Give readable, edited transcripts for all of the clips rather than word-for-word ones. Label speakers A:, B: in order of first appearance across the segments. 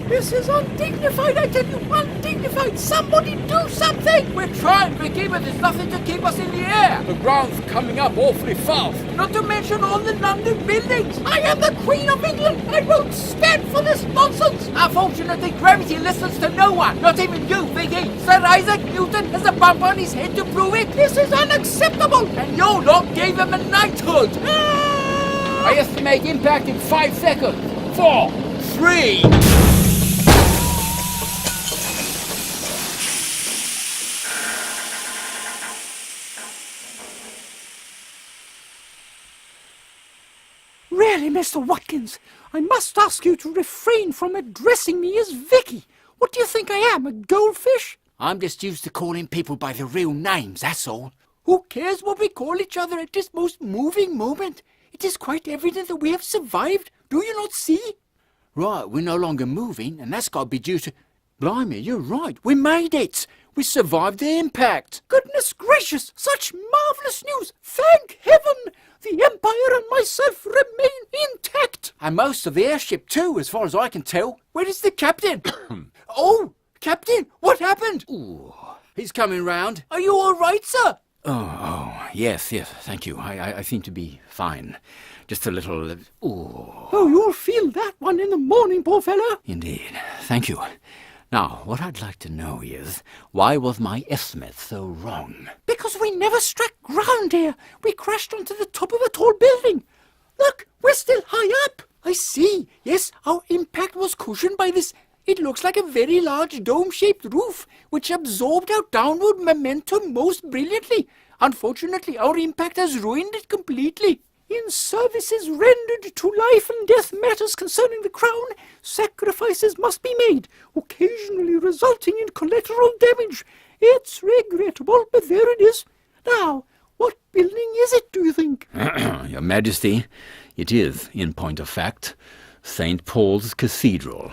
A: This is undignified, I tell you, undignified! Somebody do something!
B: We're trying, Vicky, but there's nothing to keep us in the air. The ground's coming up awfully fast. Not to mention all the London buildings.
A: I am the Queen of England! I won't stand for this nonsense!
B: Unfortunately, gravity listens to no one. Not even you, Vicky. Sir Isaac Newton has a bump on his head to prove it.
A: This is unacceptable!
B: And your lot gave him a knighthood. I estimate impact in 5 seconds. 4, 3...
A: Really, Mr. Watkins, I must ask you to refrain from addressing me as Vicky. What do you think I am, a goldfish?
B: I'm just used to calling people by their real names, that's all. Who cares what we call each other at this most moving moment? It is quite evident that we have survived. Do you not see? Right, we're no longer moving, and that's got to be due to... Blimey, you're right. We made it. We survived the impact.
A: Goodness gracious, such marvellous news. Thank heaven. The Empire and myself remain intact.
B: And most of the airship too, as far as I can tell. Where is the captain? Oh, Captain, what happened? Ooh, he's coming round. Are you all right, sir? Yes, thank you. I seem to be fine. Just a little...
A: Oh, you'll feel that one in the morning, poor fellow.
B: Indeed. Thank you. Now, what I'd like to know is, why was my estimate so wrong?
A: Because we never struck ground, dear. We crashed onto the top of a tall building. Look, we're still high up.
B: I see. Yes, our impact was cushioned by this... It looks like a very large dome-shaped roof, which absorbed our downward momentum most brilliantly. Unfortunately, our impact has ruined it completely.
A: In services rendered to life and death matters concerning the crown, sacrifices must be made, occasionally resulting in collateral damage. It's regrettable, but there it is. Now, what building is it, do you think?
B: Your Majesty, it is, in point of fact, St. Paul's Cathedral.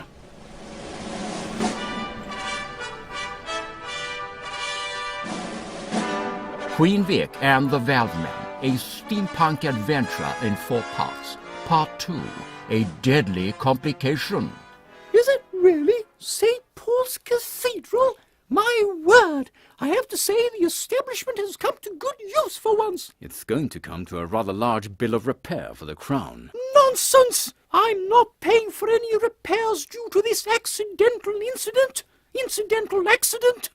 B: Queen Vic and the Valvemen, a steampunk adventure in 4 parts. Part 2, a deadly complication.
A: Is it really St. Paul's Cathedral? My word! I have to say the establishment has come to good use for once.
B: It's going to come to a rather large bill of repair for the crown.
A: Nonsense! I'm not paying for any repairs due to this accidental incident. Incidental accident.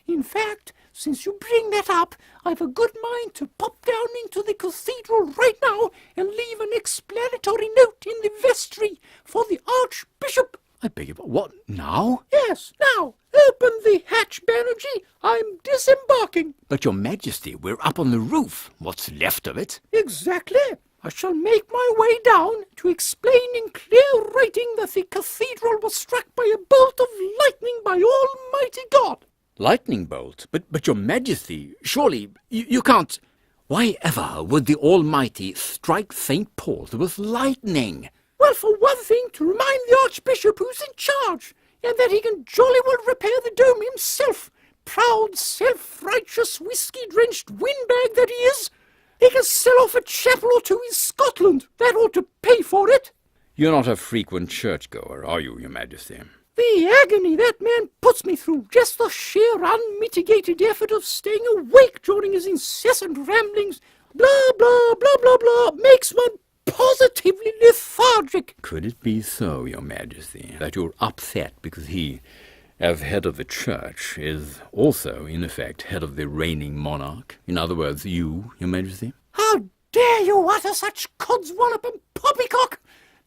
A: In fact, since you bring that up, I've a good mind to pop down into the cathedral right now and leave an explanatory note in the vestry for the Archbishop.
B: I beg your pardon. What, now?
A: Yes, now. Open the hatch, Banerjee. I'm disembarking.
B: But, Your Majesty, we're up on the roof. What's left of it?
A: Exactly. I shall make my way down to explain in clear writing that the cathedral was struck by a bolt of lightning by Almighty God.
B: Lightning bolt? But Your Majesty, surely you can't... Why ever would the Almighty strike St. Paul's with lightning?
A: Well, for one thing, to remind the Archbishop who's in charge, and that he can jolly well repair the dome himself. Proud, self-righteous, whiskey-drenched windbag that he is. He can sell off a chapel or two in Scotland. That ought to pay for it.
B: You're not a frequent churchgoer, are you, Your Majesty?
A: The agony that man puts me through, just the sheer unmitigated effort of staying awake during his incessant ramblings, blah, blah, blah, blah, blah, makes one positively lethargic.
B: Could it be so, Your Majesty, that you're upset because he, as head of the church, is also, in effect, head of the reigning monarch? In other words, you, Your Majesty?
A: How dare you utter such codswallop and poppycock!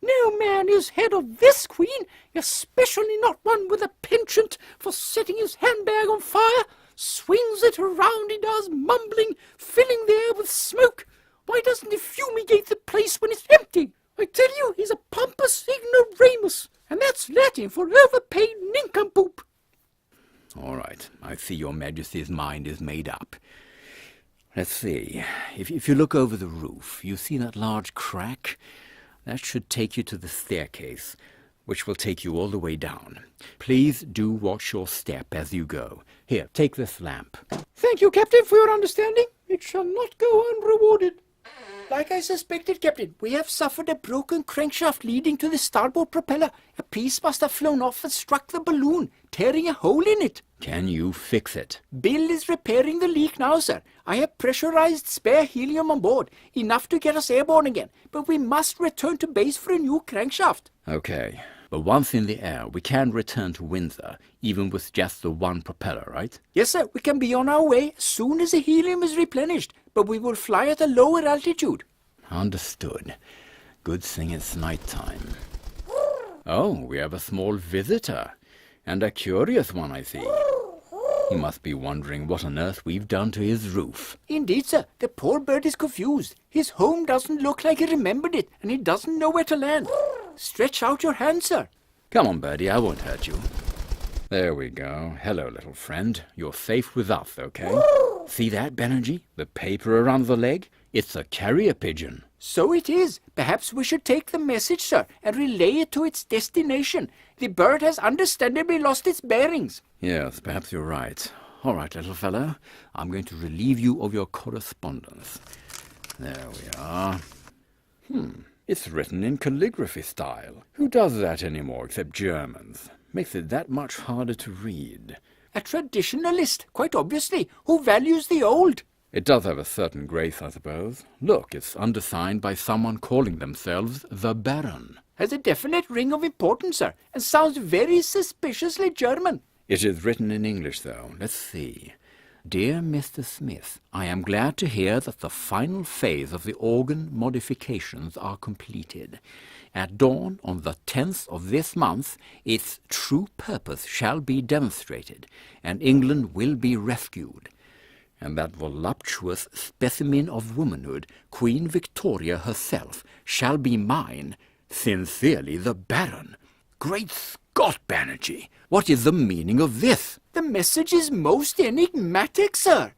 A: No man is head of this queen, especially not one with a penchant for setting his handbag on fire. Swings it around, he does, mumbling, filling the air with smoke. Why doesn't he fumigate the place when it's empty? I tell you, he's a pompous ignoramus, and that's Latin for overpaid nincompoop.
B: All right, I see Your Majesty's mind is made up. Let's see. If you look over the roof, you see that large crack? That should take you to the staircase, which will take you all the way down. Please do watch your step as you go. Here, take this lamp.
A: Thank you, Captain, for your understanding. It shall not go unrewarded. Like I suspected, Captain, we have suffered a broken crankshaft leading to the starboard propeller. A piece must have flown off and struck the balloon, tearing a hole in it.
B: Can you fix it?
A: Bill is repairing the leak now, sir. I have pressurized spare helium on board, enough to get us airborne again. But we must return to base for a new crankshaft.
B: Okay. But once in the air, we can return to Windsor, even with just the one propeller, right?
A: Yes, sir. We can be on our way as soon as the helium is replenished. But we will fly at a lower altitude.
B: Understood. Good thing it's night time. Oh, we have a small visitor. And a curious one, I see. He must be wondering what on earth we've done to his roof.
A: Indeed, sir. The poor bird is confused. His home doesn't look like he remembered it, and he doesn't know where to land. Stretch out your hand, sir.
B: Come on, birdie, I won't hurt you. There we go. Hello, little friend. You're safe with us, okay? See that, Banerjee? The paper around the leg? It's a carrier pigeon.
A: So it is. Perhaps we should take the message, sir, and relay it to its destination. The bird has understandably lost its bearings.
B: Yes, perhaps you're right. All right, little fellow. I'm going to relieve you of your correspondence. There we are. It's written in calligraphy style. Who does that anymore except Germans? Makes it that much harder to read.
A: A traditionalist, quite obviously, who values the old.
B: It does have a certain grace, I suppose. Look, it's undersigned by someone calling themselves the Baron.
A: Has a definite ring of importance, sir, and sounds very suspiciously German.
B: It is written in English, though. Let's see. Dear Mr. Smith, I am glad to hear that the final phase of the organ modifications are completed. At dawn on the 10th of this month, its true purpose shall be demonstrated, and England will be rescued. And that voluptuous specimen of womanhood, Queen Victoria herself, shall be mine. Sincerely, the Baron. Great Scott, Banerjee! What is the meaning of this?
A: The message is most enigmatic, sir.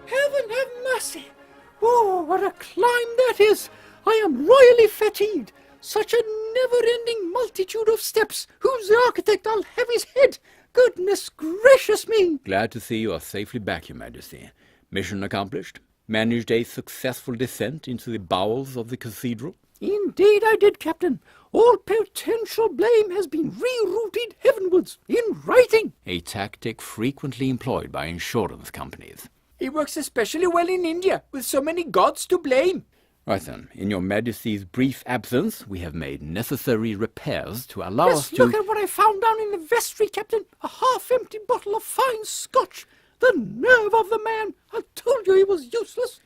A: Heaven have mercy! Oh, what a climb that is! I am royally fatigued. Such a never-ending multitude of steps. Who's the architect? I'll have his head. Goodness gracious me!
B: Glad to see you are safely back, Your Majesty. Mission accomplished? Managed a successful descent into the bowels of the cathedral?
A: Indeed I did, Captain. All potential blame has been rerouted heavenwards, in writing.
B: A tactic frequently employed by insurance companies.
A: It works especially well in India, with so many gods to blame.
B: Right then, in Your Majesty's brief absence, we have made necessary repairs to allow us to...
A: Look at what I found down in the vestry, Captain. A half-empty bottle of fine Scotch. The nerve of the man! I told you he was useless.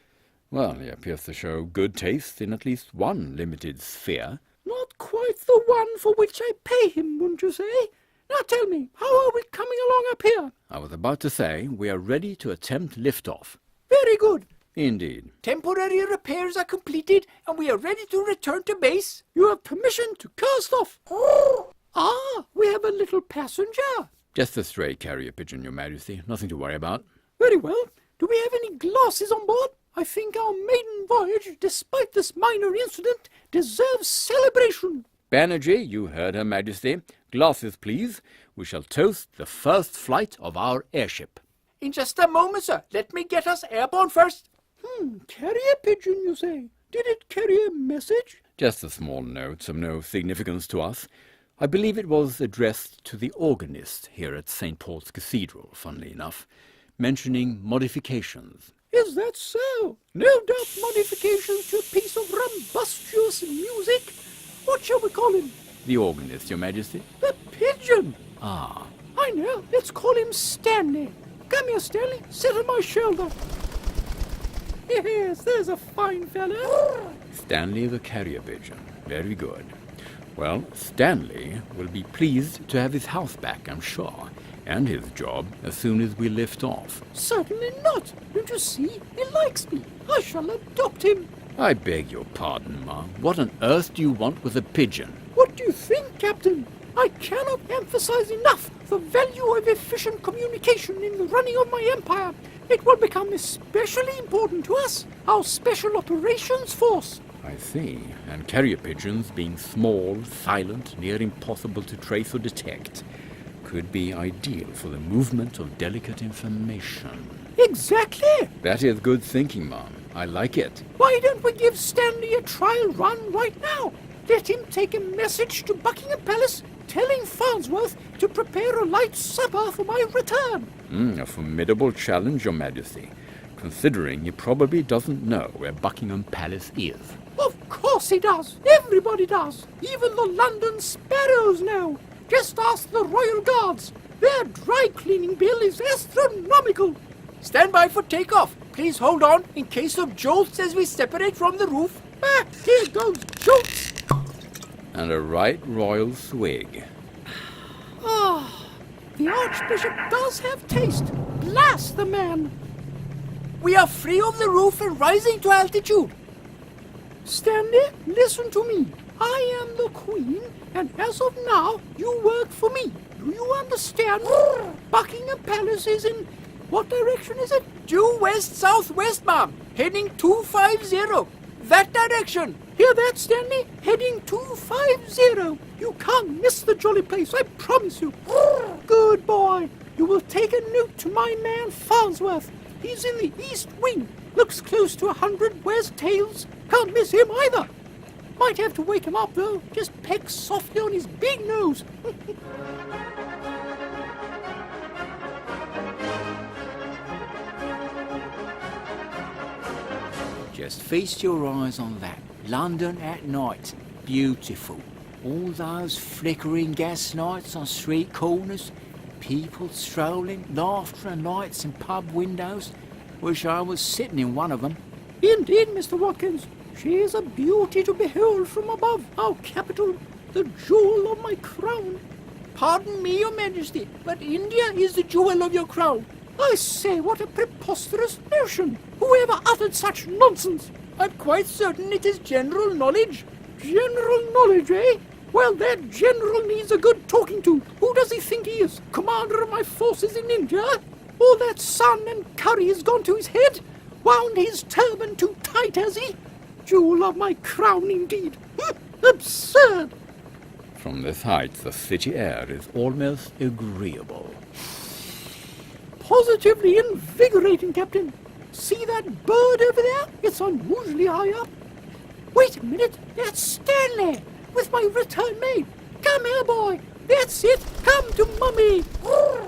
B: Well, he appears to show good taste in at least one limited sphere.
A: Not quite the one for which I pay him, wouldn't you say? Now tell me, how are we coming along up here?
B: I was about to say, we are ready to attempt liftoff.
A: Very good.
B: Indeed.
A: Temporary repairs are completed, and we are ready to return to base. You have permission to cast off. Ah, we have a little passenger.
B: Just a stray carrier pigeon, Your Majesty. Nothing to worry about.
A: Very well. Do we have any glasses on board? I think our maiden voyage, despite this minor incident, deserves celebration.
B: Banerjee, you heard Her Majesty. Glasses, please. We shall toast the first flight of our airship.
A: In just a moment, sir. Let me get us airborne first. Carrier pigeon, you say? Did it carry a message?
B: Just a small note of no significance to us. I believe it was addressed to the organist here at St. Paul's Cathedral, funnily enough, mentioning modifications.
A: Is that so? No doubt modifications to a piece of rumbustious music. What shall we call him?
B: The organist, Your Majesty.
A: The pigeon.
B: Ah.
A: I know. Let's call him Stanley. Come here, Stanley. Sit on my shoulder. Yes, there's a fine fellow.
B: Stanley the carrier pigeon. Very good. Well, Stanley will be pleased to have his house back, I'm sure, and his job as soon as we lift off.
A: Certainly not. Don't you see? He likes me. I shall adopt him.
B: I beg your pardon, Ma. What on earth do you want with a pigeon?
A: What do you think, Captain? I cannot emphasize enough the value of efficient communication in the running of my empire. It will become especially important to us, our Special Operations Force.
B: I see. And carrier pigeons, being small, silent, near impossible to trace or detect, could be ideal for the movement of delicate information.
A: Exactly!
B: That is good thinking, Mom. I like it.
A: Why don't we give Stanley a trial run right now? Let him take a message to Buckingham Palace telling Farnsworth to prepare a light supper for my return.
B: A formidable challenge, Your Majesty, considering he probably doesn't know where Buckingham Palace is.
A: Of course he does. Everybody does. Even the London Sparrows know. Just ask the Royal Guards. Their dry cleaning bill is astronomical.
C: Stand by for takeoff. Please hold on in case of jolts as we separate from the roof.
A: Ah, here goes jolts.
B: And a right royal swig.
A: Ah, the Archbishop does have taste. Blast the man.
C: We are free of the roof and rising to altitude.
A: Stanley, listen to me. I am the Queen, and as of now, you work for me. Do you understand? Buckingham Palace is in... What direction is it?
C: Due west-southwest, ma'am. Heading 250. That direction.
A: Hear that, Stanley? Heading 250. You can't miss the jolly place, I promise you. Good boy. You will take a note to my man Farnsworth. He's in the east wing. Looks close to 100, wears tails. Can't miss him either. Might have to wake him up, though. Just peck softly on his big nose.
C: Just feast your eyes on that. London at night. Beautiful. All those flickering gas lights on street corners. People strolling, laughter and lights in pub windows. Wish I was sitting in one of them.
A: Indeed, Mr. Watkins. She is a beauty to behold from above our capital, the jewel of my crown.
C: Pardon me, Your Majesty, but India is the jewel of your crown.
A: I say, what a preposterous notion! Whoever uttered such nonsense?
C: I'm quite certain it is general knowledge.
A: General knowledge, eh? Well, that general needs a good talking to. Who does he think he is? Commander of my forces in India? All that sun and curry has gone to his head? Wound his turban too tight, has he? Jewel of my crown, indeed. Absurd!
B: From this height, the city air is almost agreeable.
A: Positively invigorating, Captain. See that bird over there? It's unusually high up. Wait a minute, that's Stanley, with my return maid. Come here, boy. That's it. Come to Mummy.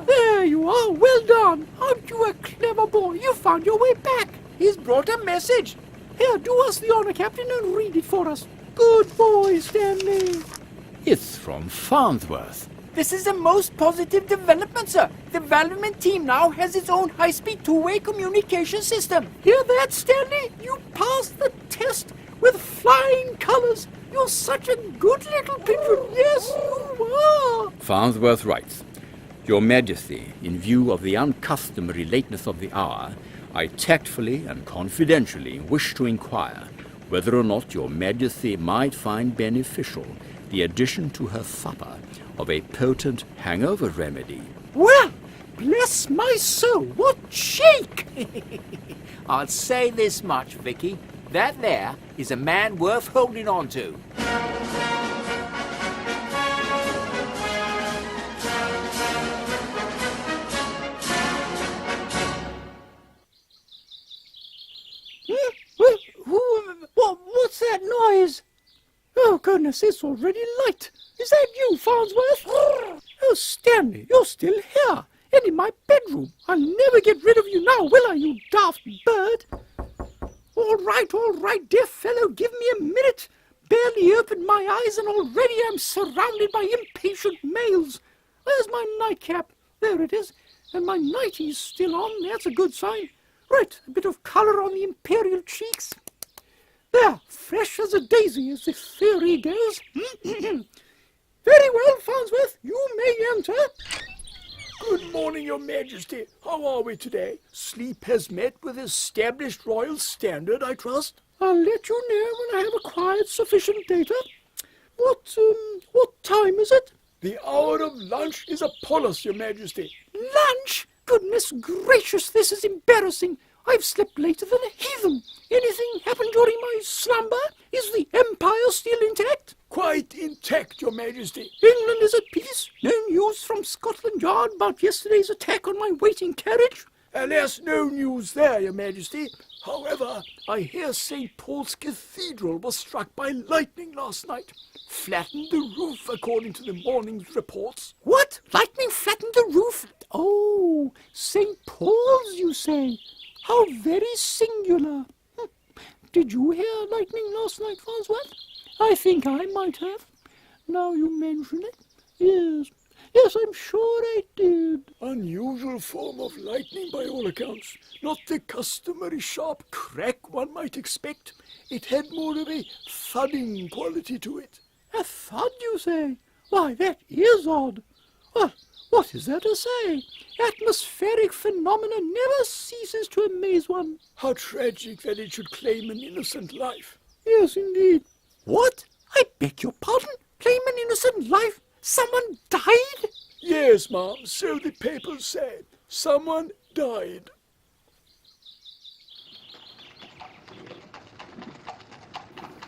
A: There you are. Well done. Aren't you a clever boy? You found your way back.
C: He's brought a message.
A: Here, do us the honor, Captain, and read it for us. Good boy, Stanley.
B: It's from Farnsworth.
C: This is the most positive development, sir. The development team now has its own high-speed two-way communication system.
A: Hear that, Stanley? You passed the test with flying colors. You're such a good little pigeon. Yes, you are.
B: Farnsworth writes, Your Majesty, in view of the uncustomary lateness of the hour, I tactfully and confidentially wish to inquire whether or not Your Majesty might find beneficial the addition to her supper of a potent hangover remedy.
A: Well, bless my soul, what cheek!
C: I'll say this much, Vicky. That there is a man worth holding on to.
A: What's that noise? Oh, goodness, it's already light. Is that you, Farnsworth? Oh, Stanley, you're still here, and in my bedroom. I'll never get rid of you now, will I, you daft bird? All right, dear fellow, give me a minute. Barely opened my eyes, and already I'm surrounded by impatient males. Where's my nightcap? There it is. And my nightie's still on. That's a good sign. Right, a bit of colour on the imperial cheeks. There, fresh as a daisy, as the theory goes. Very well, Farnsworth, you may enter.
D: Good morning, Your Majesty. How are we today? Sleep has met with established royal standard, I trust?
A: I'll let you know when I have acquired sufficient data. What time is it?
D: The hour of lunch is upon us, Your Majesty.
A: Lunch? Goodness gracious, this is embarrassing. I've slept later than a heathen. Anything happened during my slumber? Is the Empire still intact?
D: Quite intact, Your Majesty.
A: England is at peace? No news from Scotland Yard about yesterday's attack on my waiting carriage?
D: Alas, no news there, Your Majesty. However, I hear St. Paul's Cathedral was struck by lightning last night. Flattened the roof, according to the morning's reports.
A: What? Lightning flattened the roof? Oh, St. Paul's, you say? How very singular. Did you hear lightning last night, Farnsworth? I think I might have. Now you mention it. Yes, I'm sure I did.
D: Unusual form of lightning by all accounts. Not the customary sharp crack one might expect. It had more of a thudding quality to it.
A: A thud, you say? Why, that is odd. Well, what is there to say? Atmospheric phenomena never ceases to amaze one.
D: How tragic that it should claim an innocent life.
A: Yes, indeed. What? I beg your pardon? Claim an innocent life? Someone died?
D: Yes, ma'am, so the papers say. Someone died.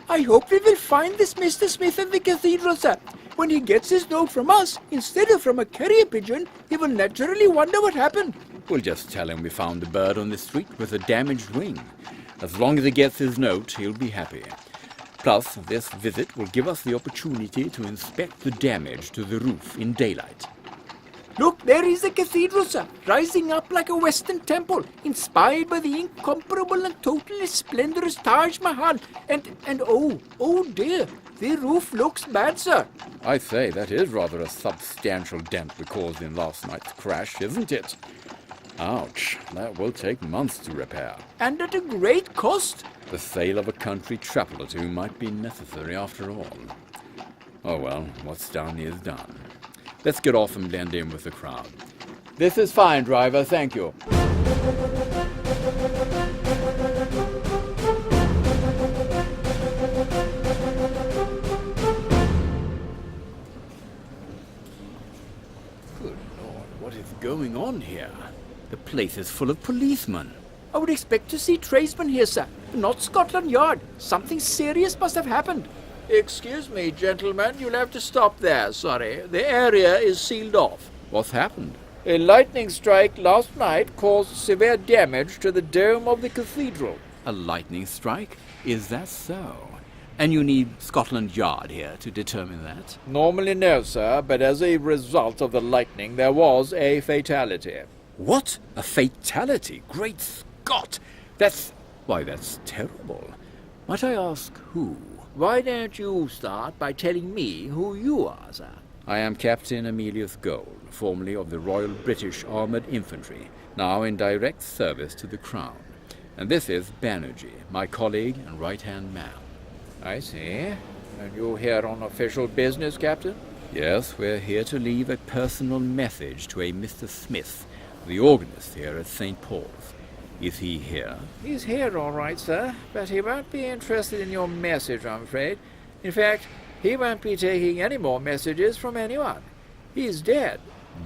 C: I hope we will find this Mr. Smith at the cathedral, sir. When he gets his note from us, instead of from a carrier pigeon, he will naturally wonder what happened.
B: We'll just tell him we found a bird on the street with a damaged wing. As long as he gets his note, he'll be happy. Plus, this visit will give us the opportunity to inspect the damage to the roof in daylight.
C: Look, there is the cathedral, sir, rising up like a Western temple, inspired by the incomparable and totally splendorous Taj Mahal. And oh dear, the roof looks bad, sir.
B: I say, that is rather a substantial dent we caused in last night's crash, isn't it? Ouch, that will take months to repair.
C: And at a great cost.
B: The sale of a country chapel or two might be necessary after all. Oh well, what's done is done. Let's get off and blend in with the crowd.
C: This is fine, driver, thank you.
B: Good Lord, what is going on here? The place is full of policemen.
C: I would expect to see tradesmen here, sir, but not Scotland Yard. Something serious must have happened. Excuse me, gentlemen, you'll have to stop there, sorry. The area is sealed off.
B: What's happened?
C: A lightning strike last night caused severe damage to the dome of the cathedral.
B: A lightning strike? Is that so? And you need Scotland Yard here to determine that?
C: Normally no, sir, but as a result of the lightning there was a fatality.
B: What? A fatality? Great Scott! That's terrible. Might I ask who?
C: Why don't you start by telling me who you are, sir?
B: I am Captain Emilius Gold, formerly of the Royal British Armoured Infantry, now in direct service to the Crown. And this is Banerjee, my colleague and right-hand man.
C: I see. And you're here on official business, Captain?
B: Yes, we're here to leave a personal message to a Mr. Smith, the organist here at St. Paul's. Is he here?
C: He's here all right, sir, but he won't be interested in your message, I'm afraid. In fact, he won't be taking any more messages from anyone. He's dead.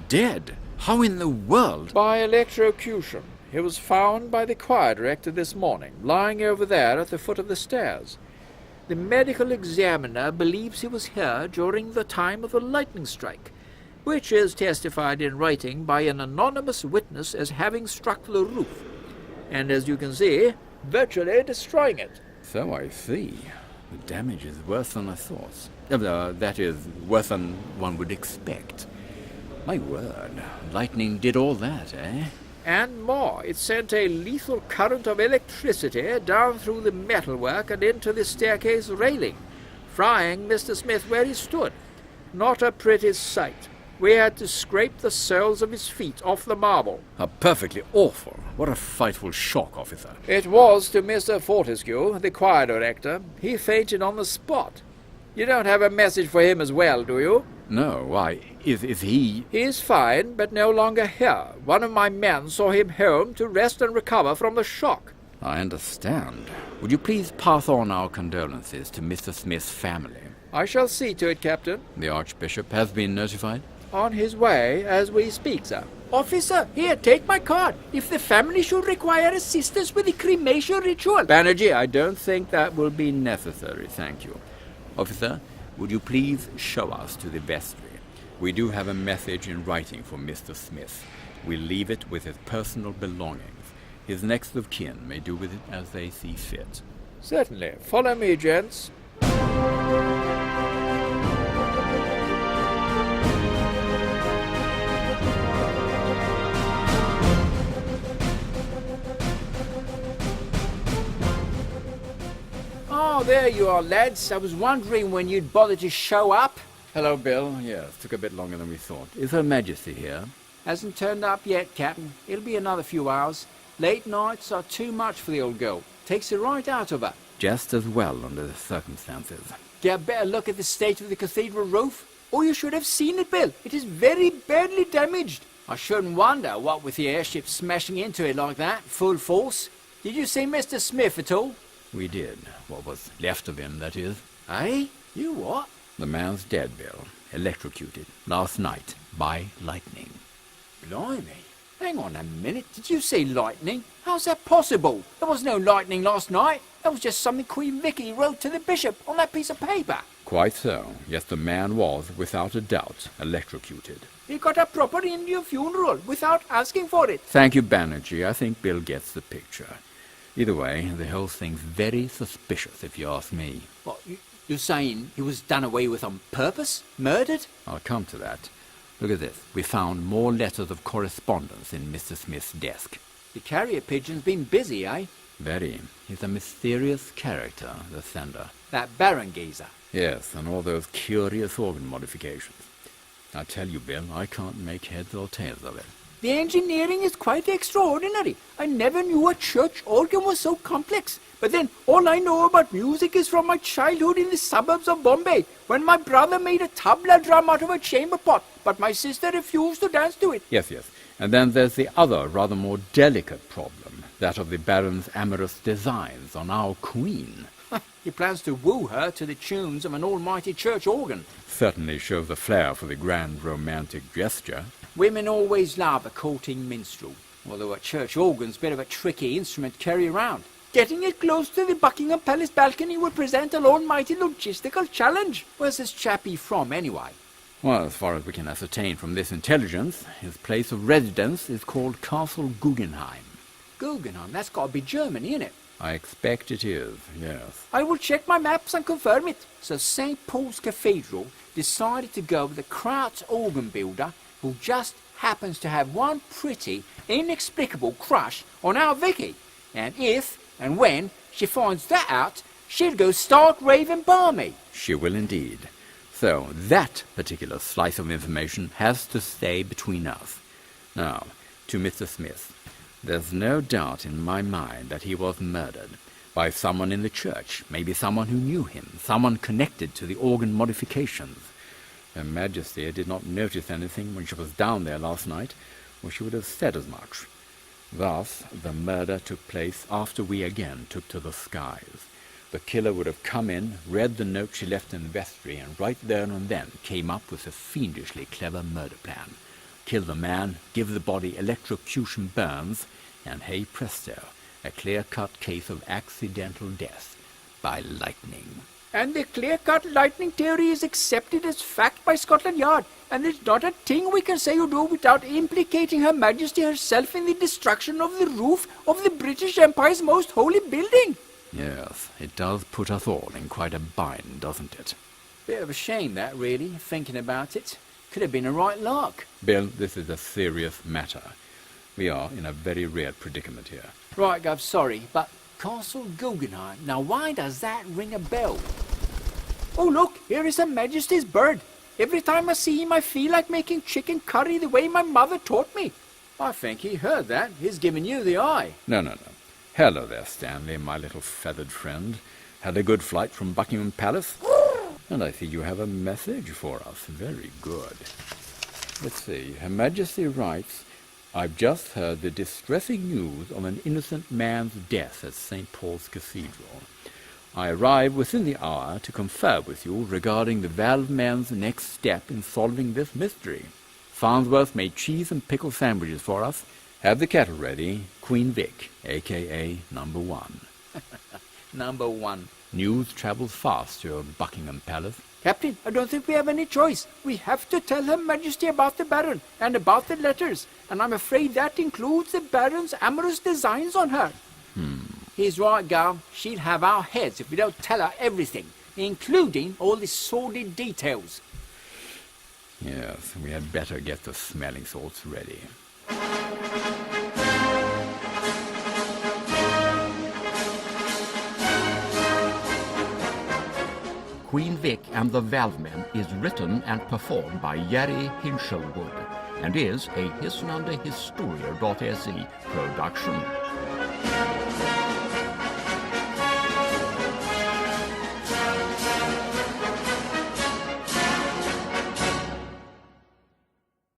B: Dead? How in the world?
C: By electrocution. He was found by the choir director this morning, lying over there at the foot of the stairs. The medical examiner believes he was here during the time of the lightning strike, which is testified in writing by an anonymous witness as having struck the roof, and as you can see, virtually destroying it.
B: So I see. The damage is worse than I thought. That is, worse than one would expect. My word, lightning did all that, eh?
C: And more, it sent a lethal current of electricity down through the metalwork and into the staircase railing, frying Mr. Smith where he stood. Not a pretty sight. We had to scrape the soles of his feet off the marble.
B: Perfectly awful. What a frightful shock, officer.
C: It was to Mr. Fortescue, the choir director. He fainted on the spot. You don't have a message for him as well, do you?
B: No, why, is he...
C: He's fine, but no longer here. One of my men saw him home to rest and recover from the shock.
B: I understand. Would you please pass on our condolences to Mr. Smith's family?
C: I shall see to it, Captain.
B: The Archbishop has been notified?
C: On his way as we speak, sir. Officer, here, take my card. If the family should require assistance with the cremation ritual.
B: Banerjee, I don't think that will be necessary, thank you. Officer, would you please show us to the vestry? We do have a message in writing for Mr. Smith. We'll leave it with his personal belongings. His next of kin may do with it as they see fit.
A: Certainly. Follow me, gents.
C: Oh, there you are, lads. I was wondering when you'd bother to show up.
B: Hello, Bill. Yes, took a bit longer than we thought. Is Her Majesty here?
C: Hasn't turned up yet, Captain. It'll be another few hours. Late nights are too much for the old girl. Takes it right out of her.
B: Just as well under the circumstances.
C: Get a better look at the state of the cathedral roof. Oh, you should have seen it, Bill. It is very badly damaged. I shouldn't wonder what with the airship smashing into it like that, full force. Did you see Mr. Smith at all?
B: We did. What was left of him, that is.
C: Eh? You what?
B: The man's dead, Bill. Electrocuted. Last night. By lightning.
C: Blimey. Hang on a minute. Did you say lightning? How's that possible? There was no lightning last night. That was just something Queen Vicky wrote to the bishop on that piece of paper.
B: Quite so. Yes, the man was, without a doubt, electrocuted.
C: He got a proper Indian funeral without asking for it.
B: Thank you, Banerjee. I think Bill gets the picture. Either way, the whole thing's very suspicious, if you ask me.
C: What, you're saying he was done away with on purpose? Murdered?
B: I'll come to that. Look at this. We found more letters of correspondence in Mr. Smith's desk.
C: The carrier pigeon's been busy, eh?
B: Very. He's a mysterious character, the sender.
C: That Baron geezer.
B: Yes, and all those curious organ modifications. I tell you, Bill, I can't make heads or tails of it.
C: The engineering is quite extraordinary. I never knew a church organ was so complex. But then all I know about music is from my childhood in the suburbs of Bombay, when my brother made a tabla drum out of a chamber pot, but my sister refused to dance to it.
B: Yes. And then there's the other, rather more delicate problem, that of the Baron's amorous designs on our Queen.
C: He plans to woo her to the tunes of an almighty church organ.
B: Certainly shows a flair for the grand romantic gesture.
C: Women always love a courting minstrel, although a church organ's a bit of a tricky instrument to carry around. Getting it close to the Buckingham Palace balcony would present an almighty logistical challenge. Where's this chappie from, anyway?
B: Well, as far as we can ascertain from this intelligence, his place of residence is called Castle Guggenheim.
C: Guggenheim? That's got to be Germany, innit?
B: I expect it is, yes.
C: I will check my maps and confirm it. So St. Paul's Cathedral decided to go with the Kraut's organ builder, who just happens to have one pretty, inexplicable crush on our Vicky. And if and when she finds that out, she'll go stark raving balmy.
B: She will indeed. So that particular slice of information has to stay between us. Now, to Mr. Smith. There's no doubt in my mind that he was murdered by someone in the church, maybe someone who knew him, someone connected to the organ modifications. Her Majesty did not notice anything when she was down there last night, or she would have said as much. Thus, the murder took place after we again took to the skies. The killer would have come in, read the note she left in the vestry, and right there and then came up with a fiendishly clever murder plan. Kill the man, give the body electrocution burns, and hey presto, a clear-cut case of accidental death by lightning.
C: And the clear-cut lightning theory is accepted as fact by Scotland Yard, and there's not a thing we can say or do without implicating Her Majesty herself in the destruction of the roof of the British Empire's most holy building.
B: Yes, it does put us all in quite a bind, doesn't it?
C: Bit of a shame that, really, thinking about it. Could have been a right lark.
B: Bill, this is a serious matter. We are in a very weird predicament here.
C: Right, Gov, sorry, but Castle Guggenheim, now why does that ring a bell? Oh, look, here is Her Majesty's bird. Every time I see him, I feel like making chicken curry the way my mother taught me. I think he heard that. He's giving you the eye.
B: No. Hello there, Stanley, my little feathered friend. Had a good flight from Buckingham Palace? And I see you have a message for us. Very good. Let's see. Her Majesty writes, I've just heard the distressing news of an innocent man's death at St. Paul's Cathedral. I arrive within the hour to confer with you regarding the valve man's next step in solving this mystery. Farnsworth made cheese and pickle sandwiches for us. Have the kettle ready. Queen Vic, a.k.a. Number One.
C: Number 1.
B: News travels fast to Buckingham Palace.
C: Captain, I don't think we have any choice. We have to tell Her Majesty about the Baron and about the letters, and I'm afraid that includes the Baron's amorous designs on her. He's right, Gal. She'll have our heads if we don't tell her everything, including all the sordid details.
B: Yes, we had better get the smelling salts ready.
E: Queen Vic and the Valvemen is written and performed by Jerry Hinchelwood and is a Hisnande Historier.se production.